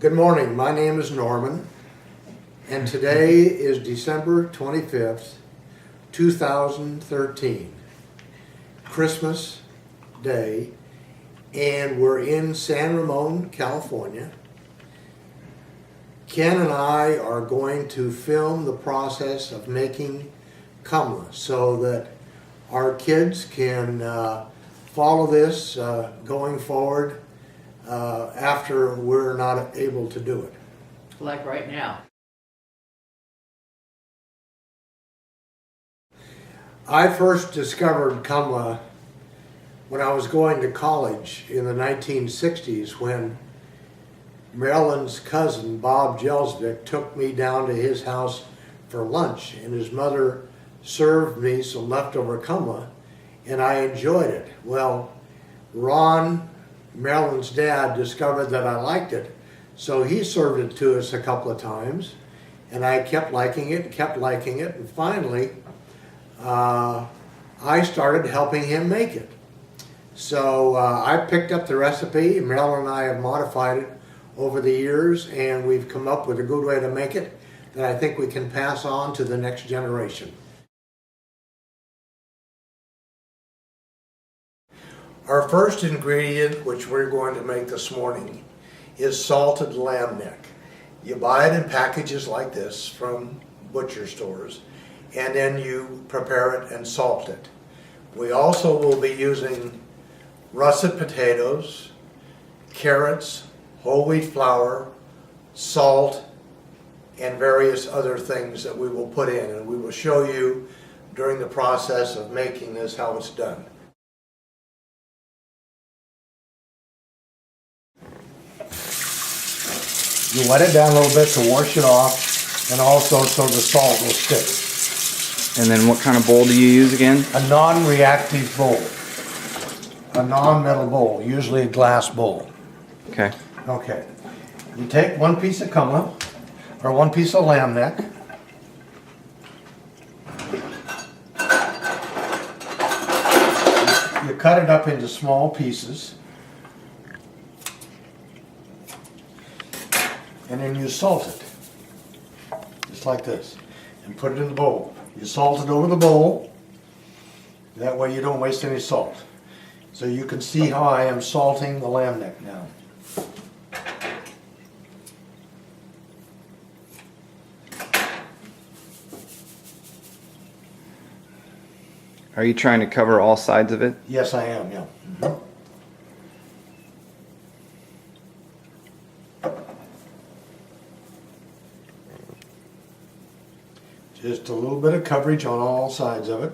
Good morning, my name is Norman, and today is December 25th, 2013, Christmas Day, and we're in San Ramon, California. Ken and I are going to film the process of making Kumla so that our kids can follow this going forward after we're not able to do it. Like right now. I first discovered Kumla when I was going to college in the 1960s when Marilyn's cousin Bob Jelsvik took me down to his house for lunch, and his mother served me some leftover Kumla, and I enjoyed it. Well, Ron, Marilyn's dad, discovered that I liked it, so he served it to us a couple of times, and I kept liking it, and finally I started helping him make it. So I picked up the recipe. Marilyn and I have modified it over the years, and we've come up with a good way to make it that I think we can pass on to the next generation. Our first ingredient, which we're going to make this morning, is salted lamb neck. You buy it in packages like this from butcher stores, and then you prepare it and salt it. We also will be using russet potatoes, carrots, whole wheat flour, salt, and various other things that we will put in, and we will show you during the process of making this how it's done. You wet it down a little bit to wash it off, and also so the salt will stick. And then what kind of bowl do you use again? A non-reactive bowl. A non-metal bowl, usually a glass bowl. Okay. Okay. You take one piece of Kumla, or one piece of lamb neck. You cut it up into small pieces. And then you salt it. Just like this. And put it in the bowl. You salt it over the bowl. That way you don't waste any salt. So you can see how I am salting the lamb neck now. Are you trying to cover all sides of it? Yes, I am, yeah. Mm-hmm. Just a little bit of coverage on all sides of it.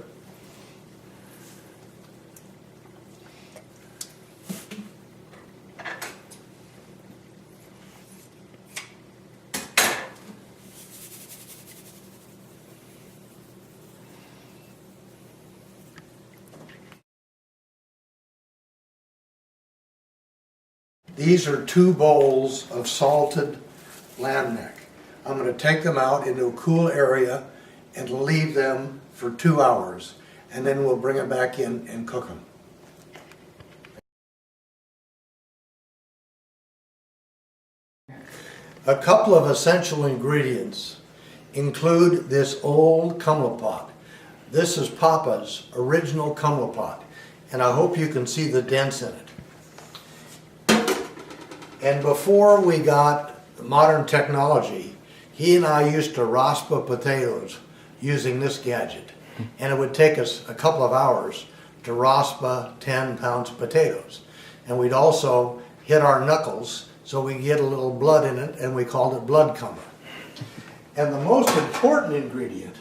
These are 2 bowls of salted lamb neck. I'm going to take them out into a cool area and leave them for 2 hours, and then we'll bring them back in and cook them. A couple of essential ingredients include this old Kumla pot. This is Papa's original Kumla pot, and I hope you can see the dents in it. And before we got modern technology, he and I used to raspa potatoes using this gadget. And it would take us a couple of hours to raspa 10-pound potatoes. And we'd also hit our knuckles so we get a little blood in it, and we called it blood Kumla. And the most important ingredient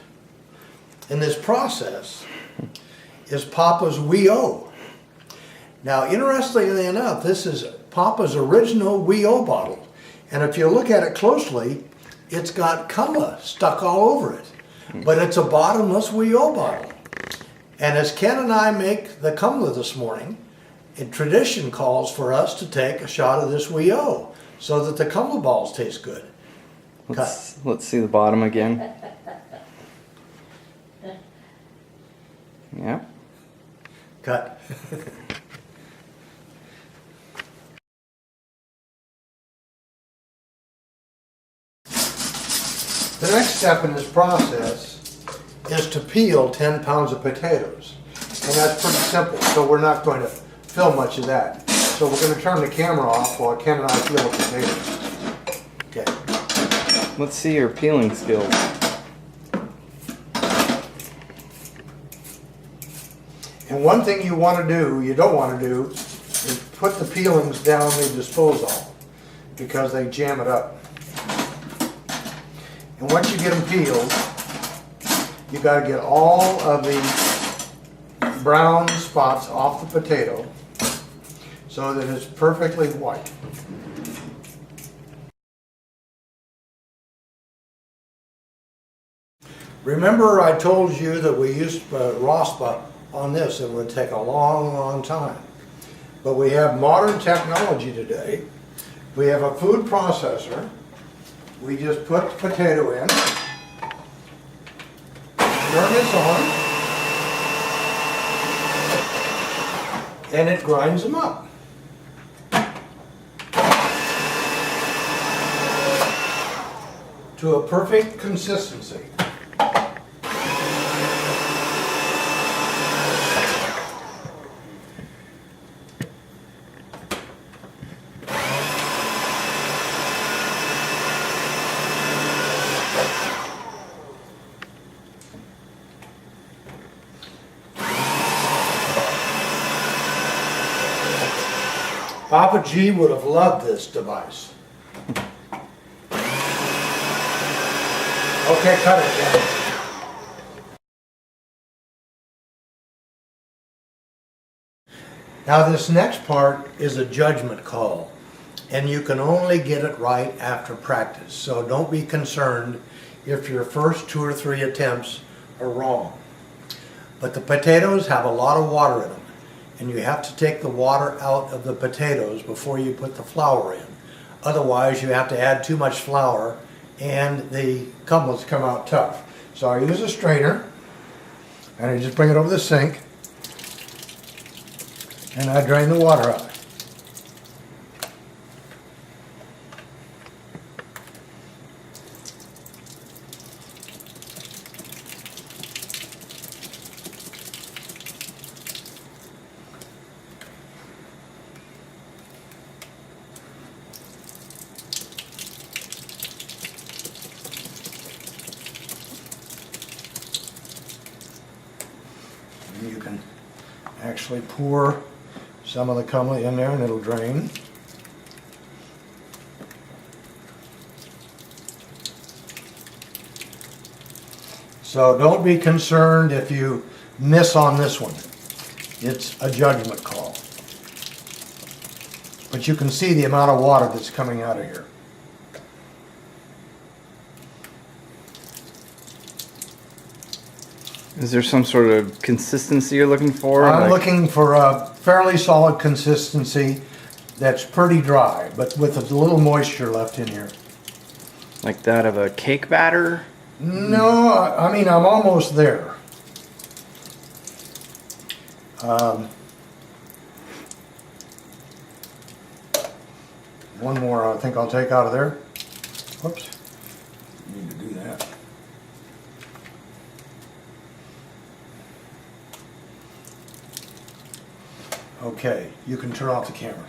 in this process is Papa's WEO. Now, interestingly enough, this is Papa's original WEO bottle. And if you look at it closely, it's got Kumla stuck all over it. But it's a bottomless WEO bottle. And as Ken and I make the Kumla this morning, tradition calls for us to take a shot of this WEO so that the Kumla balls taste good. Let's see the bottom again. Yeah. Cut. The next step in this process is to peel 10 pounds of potatoes. And that's pretty simple, so we're not going to film much of that. So we're going to turn the camera off while Ken and I peel the potatoes. Okay. Let's see your peeling skills. And one thing you want to do, you don't want to do, is put the peelings down the disposal because they jam it up. And once you get them peeled, you got to get all of the brown spots off the potato so that it's perfectly white. Remember I told you that we used ROSPA on this. It would take a long, long time. But we have modern technology today. We have a food processor. We just put the potato in, turn this on, and it grinds them up. To a perfect consistency. Papa G would have loved this device. Okay, cut it down. Now this next part is a judgment call, and you can only get it right after practice. So don't be concerned if your first 2 or 3 attempts are wrong. But the potatoes have a lot of water in them, and you have to take the water out of the potatoes before you put the flour in. Otherwise, you have to add too much flour and the cumblets come out tough. So I use a strainer and I just bring it over the sink and I drain the water out. You can actually pour some of the kumla in there and it'll drain. So don't be concerned if you miss on this one. It's a judgment call. But you can see the amount of water that's coming out of here. Is there some sort of consistency you're looking for? I'm looking for a fairly solid consistency that's pretty dry, but with a little moisture left in here. Like that of a cake batter? No, I mean, I'm almost there. One more I think I'll take out of there. Whoops. Need to do that. Okay, you can turn off the camera.